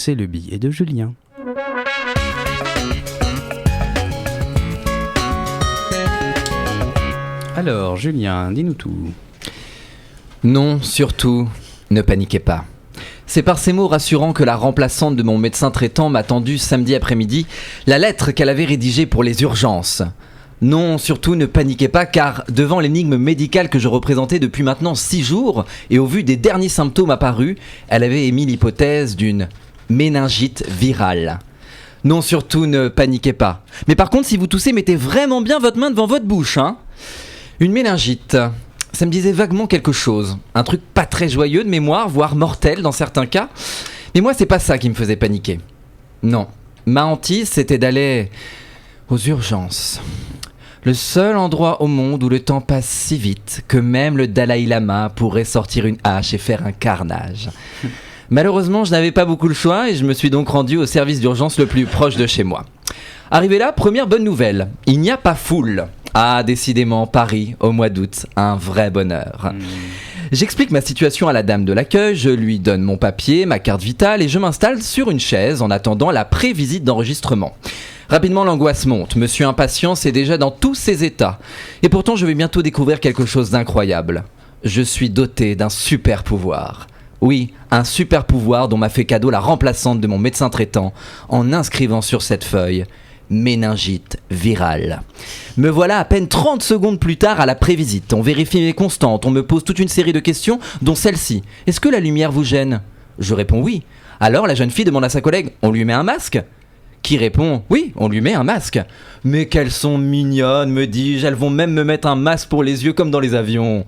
c'est le billet de Julien. Alors, Julien, dis-nous tout. Non, surtout, ne paniquez pas. C'est par ces mots rassurants que la remplaçante de mon médecin traitant m'a tendu samedi après-midi la lettre qu'elle avait rédigée pour les urgences. Non, surtout ne paniquez pas, car devant l'énigme médicale que je représentais depuis maintenant 6 jours, et au vu des derniers symptômes apparus, elle avait émis l'hypothèse d'une méningite virale. Non, surtout ne paniquez pas. Mais par contre, si vous toussez, mettez vraiment bien votre main devant votre bouche, hein. Une méningite, ça me disait vaguement quelque chose. Un truc pas très joyeux de mémoire, voire mortel dans certains cas. Mais moi, c'est pas ça qui me faisait paniquer. Non, ma hantise, c'était d'aller aux urgences. Le seul endroit au monde où le temps passe si vite que même le Dalai Lama pourrait sortir une hache et faire un carnage. Malheureusement, je n'avais pas beaucoup le choix et je me suis donc rendu au service d'urgence le plus proche de chez moi. Arrivé là, première bonne nouvelle, il n'y a pas foule. Ah, décidément, Paris, au mois d'août, un vrai bonheur. J'explique ma situation à la dame de l'accueil, je lui donne mon papier, ma carte vitale et je m'installe sur une chaise en attendant la pré-visite d'enregistrement. Rapidement, l'angoisse monte. Monsieur Impatience est déjà dans tous ses états. Et pourtant, je vais bientôt découvrir quelque chose d'incroyable. Je suis doté d'un super pouvoir. Oui, un super pouvoir dont m'a fait cadeau la remplaçante de mon médecin traitant en inscrivant sur cette feuille « méningite virale ». Me voilà à peine 30 secondes plus tard à la prévisite. On vérifie mes constantes, on me pose toute une série de questions, dont celle-ci. « Est-ce que la lumière vous gêne ?» Je réponds « oui ». Alors la jeune fille demande à sa collègue « on lui met un masque ?» Qui répond « oui, on lui met un masque ». Mais qu'elles sont mignonnes, me dis-je, elles vont même me mettre un masque pour les yeux comme dans les avions.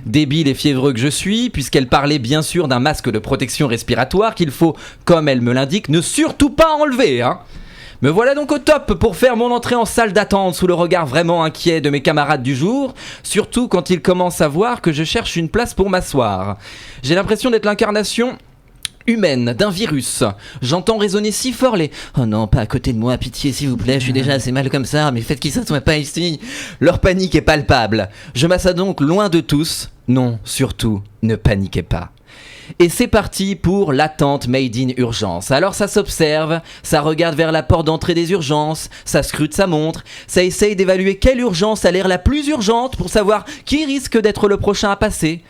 Débile et fiévreux que je suis, puisqu'elle parlait bien sûr d'un masque de protection respiratoire qu'il faut, comme elle me l'indique, ne surtout pas enlever, hein. Me voilà donc au top pour faire mon entrée en salle d'attente sous le regard vraiment inquiet de mes camarades du jour, surtout quand ils commencent à voir que je cherche une place pour m'asseoir. J'ai l'impression d'être l'incarnation humaine d'un virus. J'entends résonner si fort les « oh non, pas à côté de moi, pitié s'il vous plaît, je suis déjà assez mal comme ça, mais faites qu'ils ne soient pas ici ». Leur panique est palpable. Je m'assois donc loin de tous. Non, surtout, ne paniquez pas. Et c'est parti pour l'attente made in urgence. Alors ça s'observe, ça regarde vers la porte d'entrée des urgences, ça scrute sa montre, ça essaye d'évaluer quelle urgence a l'air la plus urgente pour savoir qui risque d'être le prochain à passer.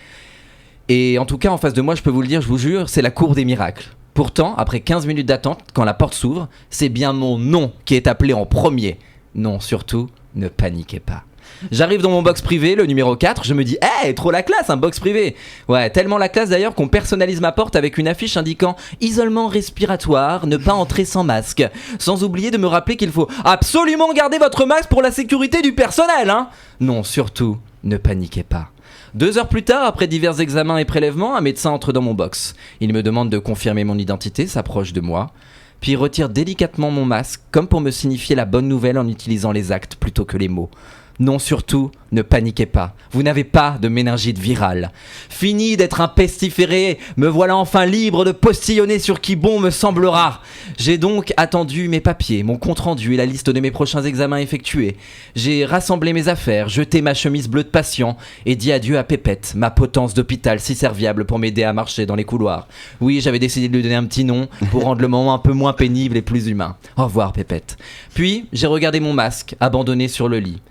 Et en tout cas, en face de moi, je peux vous le dire, je vous jure, c'est la cour des miracles. Pourtant, après 15 minutes d'attente, quand la porte s'ouvre, c'est bien mon nom qui est appelé en premier. Non, surtout, ne paniquez pas. J'arrive dans mon box privé, le numéro 4, je me dis « hey, trop la classe, un box privé !» Ouais, tellement la classe d'ailleurs qu'on personnalise ma porte avec une affiche indiquant « isolement respiratoire, ne pas entrer sans masque ». Sans oublier de me rappeler qu'il faut absolument garder votre masque pour la sécurité du personnel, hein. Non, surtout, ne paniquez pas. 2 heures plus tard, après divers examens et prélèvements, un médecin entre dans mon box. Il me demande de confirmer mon identité, s'approche de moi, puis retire délicatement mon masque, comme pour me signifier la bonne nouvelle en utilisant les actes plutôt que les mots. Non, surtout, ne paniquez pas. Vous n'avez pas de méningite virale. Fini d'être un pestiféré, me voilà enfin libre de postillonner sur qui bon me semblera. J'ai donc attendu mes papiers, mon compte-rendu et la liste de mes prochains examens effectués. J'ai rassemblé mes affaires, jeté ma chemise bleue de patient et dit adieu à Pépette, ma potence d'hôpital si serviable pour m'aider à marcher dans les couloirs. Oui, j'avais décidé de lui donner un petit nom pour rendre le moment un peu moins pénible et plus humain. Au revoir, Pépette. Puis, j'ai regardé mon masque, abandonné sur le lit.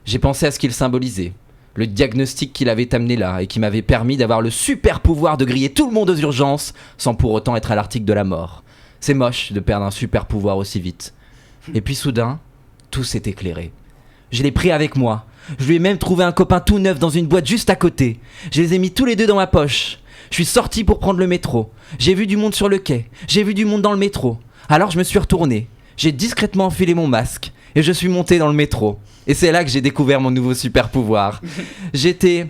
J'ai pensé à ce qu'il symbolisait, le diagnostic qu'il avait amené là et qui m'avait permis d'avoir le super pouvoir de griller tout le monde aux urgences sans pour autant être à l'article de la mort. C'est moche de perdre un super pouvoir aussi vite. Et puis soudain, tout s'est éclairé. Je l'ai pris avec moi. Je lui ai même trouvé un copain tout neuf dans une boîte juste à côté. Je les ai mis tous les deux dans ma poche. Je suis sorti pour prendre le métro. J'ai vu du monde sur le quai. J'ai vu du monde dans le métro. Alors je me suis retourné. J'ai discrètement enfilé mon masque et je suis monté dans le métro. Et c'est là que j'ai découvert mon nouveau super pouvoir. J'ai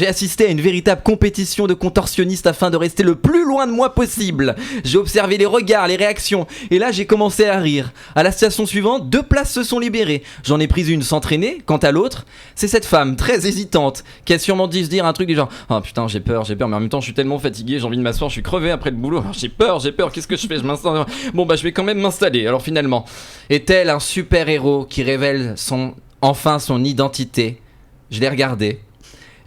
assisté à une véritable compétition de contorsionnistes afin de rester le plus loin de moi possible. J'ai observé les regards, les réactions, et là j'ai commencé à rire. À la station suivante, 2 places se sont libérées. J'en ai pris une sans traîner. Quant à l'autre, c'est cette femme très hésitante qui a sûrement dû se dire un truc du genre « oh putain, j'ai peur, mais en même temps je suis tellement fatigué, j'ai envie de m'asseoir, je suis crevé après le boulot, j'ai peur, qu'est-ce que je fais, je m'installe. Bon bah je vais quand même m'installer. » Alors finalement, est-elle un super héros qui révèle enfin son identité? Je l'ai regardé.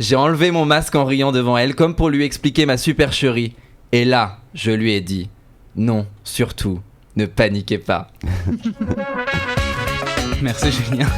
J'ai enlevé mon masque en riant devant elle, comme pour lui expliquer ma supercherie. Et là, Je lui ai dit non, surtout, ne paniquez pas. Merci Julien.